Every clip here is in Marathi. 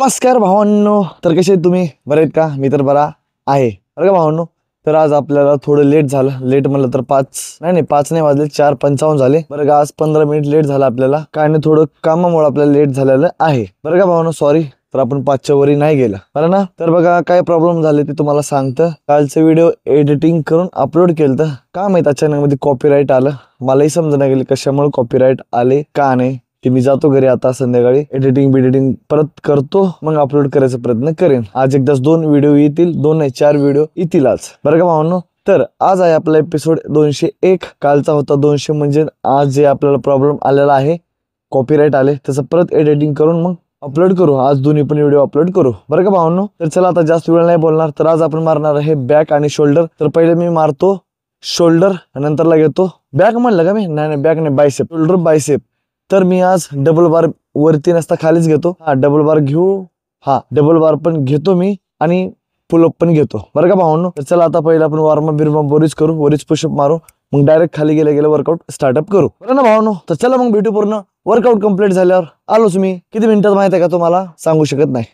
नमस्कार भावांनो, तर कसे तुम्ही? बरे आहेत का? मी तर बरा आहे बरं का भावांनो. तर आज आपल्याला थोडं लेट झालं. लेट म्हणलं तर 5 नाही वाजले, 4:55 झाले बरं का. आज 15 मिनिट लेट झाला आपल्याला. काय नाही, थोडं कामामुळे आपल्याला लेट झालेलं आहे बरं का भावांनो. सॉरी. तर आपण 5च्या वरी नाही गेला बरं ना. तर बघा काय प्रॉब्लेम झाले ते तुम्हाला सांगतं. कालचं व्हिडिओ एडिटिंग करून अपलोड केलं तर का माहित अचानक मध्ये कॉपीराईट आलं. मलाही समजणं गेलं कशामुळे कॉपीराईट आले का नाही. की मी जातो घरी आता, संध्याकाळी एडिटिंग परत करतो, मग अपलोड करायचा प्रयत्न करेन. आज एकदाच 2 व्हिडिओ येतील, 2 नाही 4 व्हिडिओ येतील आज बरं का भावांनो. तर आज आहे आपला एपिसोड 201. कालचा होता 200. म्हणजे आज जे आपल्याला प्रॉब्लेम आलेला आहे, कॉपीराईट आले, त्याचं परत एडिटिंग करून मग अपलोड करू. आज दोन्ही पण व्हिडिओ अपलोड करू बरं का भावांनो. तर चला आता जास्त वेळ नाही बोलणार. तर आज आपण मारणार आहे बॅक आणि शोल्डर. तर पहिले मी मारतो शोल्डर, नंतरला घेतो बॅक. म्हणलं का मी? नाही बॅक नाही, बायसेप. Shoulder bicep. तर मी आज डबल बार वरती नसता खालीच घेतो. डबल बार घेऊ. डबल बार पण घेतो मी आणि पुलअप पण घेतो बरं का भावांनो. तर चला आता पहिला आपण वॉर्मअप बिरमअप वरीच करू, वरीच पुशअप मारू, मग डायरेक्ट खाली गेलं वर्कआउट स्टार्टअप करू बरं ना भावांनो. तर चला मग भेटू. पूर्ण वर्कआउट कम्प्लीट झाल्यावर आलोच मी. किती मिनिटात माहिती आहे का तुम्हाला? सांगू शकत नाही.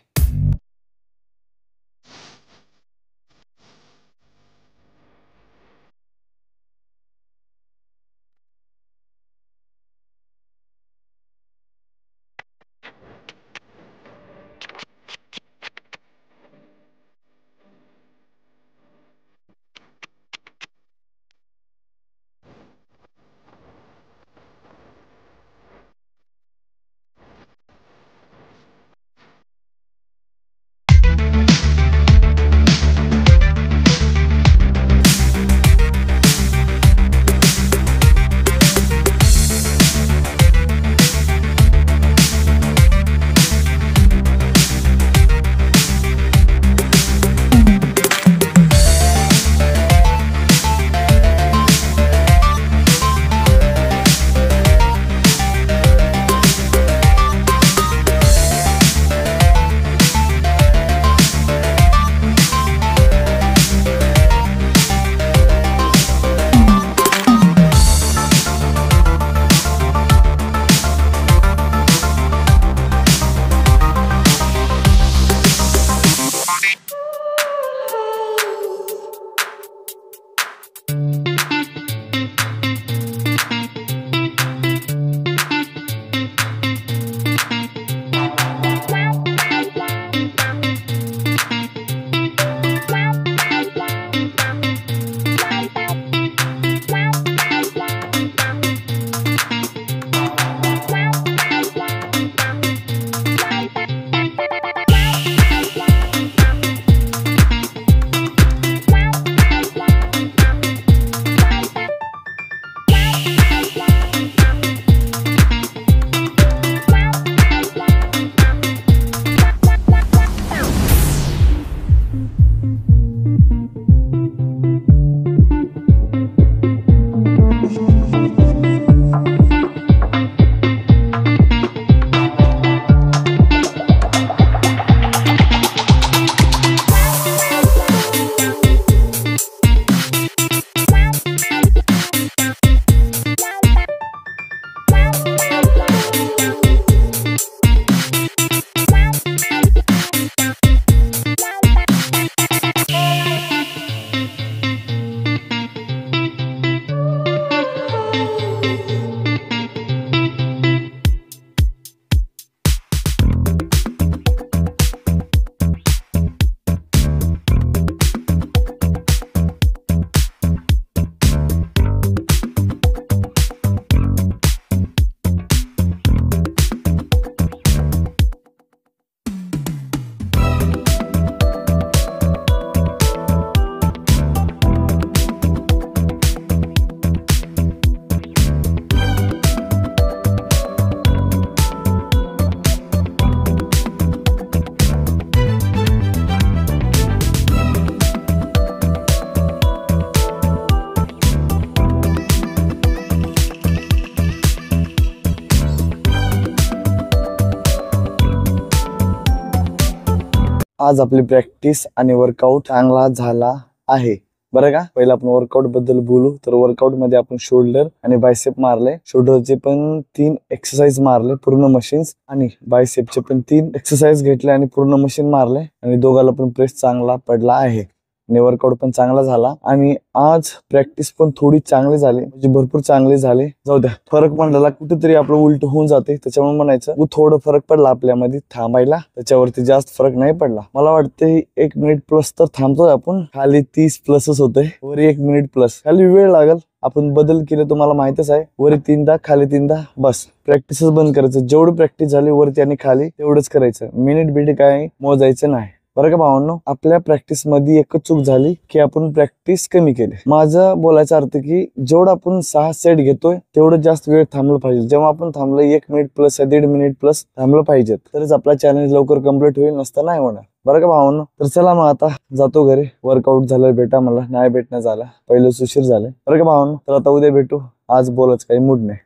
आज आपली प्रॅक्टिस आणि वर्कआउट चांगला झाला आहे बरं का. पहिला आपण वर्कआउट बद्दल बोलू तर वर्कआउट मध्ये आपण शोल्डर आणि बायसेप मारले. शोल्डरचे पण 3 एक्सरसाइज मारले पूर्ण मशीन्स आणि बायसेपचे पण 3 एक्सरसाइज घेतले आणि पूर्ण मशीन मारले आणि दोघाला पण प्रेस चांगला पडला आहे आणि वर्कआउट पण चांगला झाला आणि आज प्रॅक्टिस पण थोडी चांगली झाली म्हणजे भरपूर चांगली झाली. जाऊ द्या, फरक पडला कुठेतरी आपलं उलट होऊन जाते त्याच्यामुळे म्हणायचं थोडं फरक पडला आपल्यामध्ये थांबायला, त्याच्यावरती जास्त फरक नाही पडला. मला वाटते 1 मिनिट प्लस तर थांबतोय आपण. खाली 30 प्लसच होतंय, वर 1 मिनिट प्लस. खाली वेळ लागल, आपण बदल केले तुम्हाला माहितच आहे. वरी 3दा खाली 3दा, बस प्रॅक्टिसच बंद करायचं. जेवढी प्रॅक्टिस झाली वरती आणि खाली तेवढंच करायचं. मिनिट बिनिट काय मोजायचं नाही. बरं का भावांनो, आपल्या प्रॅक्टिस मध्ये एकच चूक झाली की आपण प्रॅक्टिस कमी केली. माझं बोलायचा अर्थ की जेवढं आपण 6 सेट घेतोय तेवढं जास्त वेळ थांबलं पाहिजे. जेव्हा आपण थांबलं 1 मिनिट प्लस 1.5 मिनिट प्लस थांबलं पाहिजे तरच आपला चॅलेंज लवकर कम्प्लीट होईल, नसता नाही होणार. बरं का भावांनो, तर चला मग आता जातो घरी. वर्कआउट झालं भेटा मला, नाही भेटणं झालं, पहिलं उशीर झालं. बरं का भावांनो, तर आता उद्या भेटू. आज बोलायचं काही मूड नाही.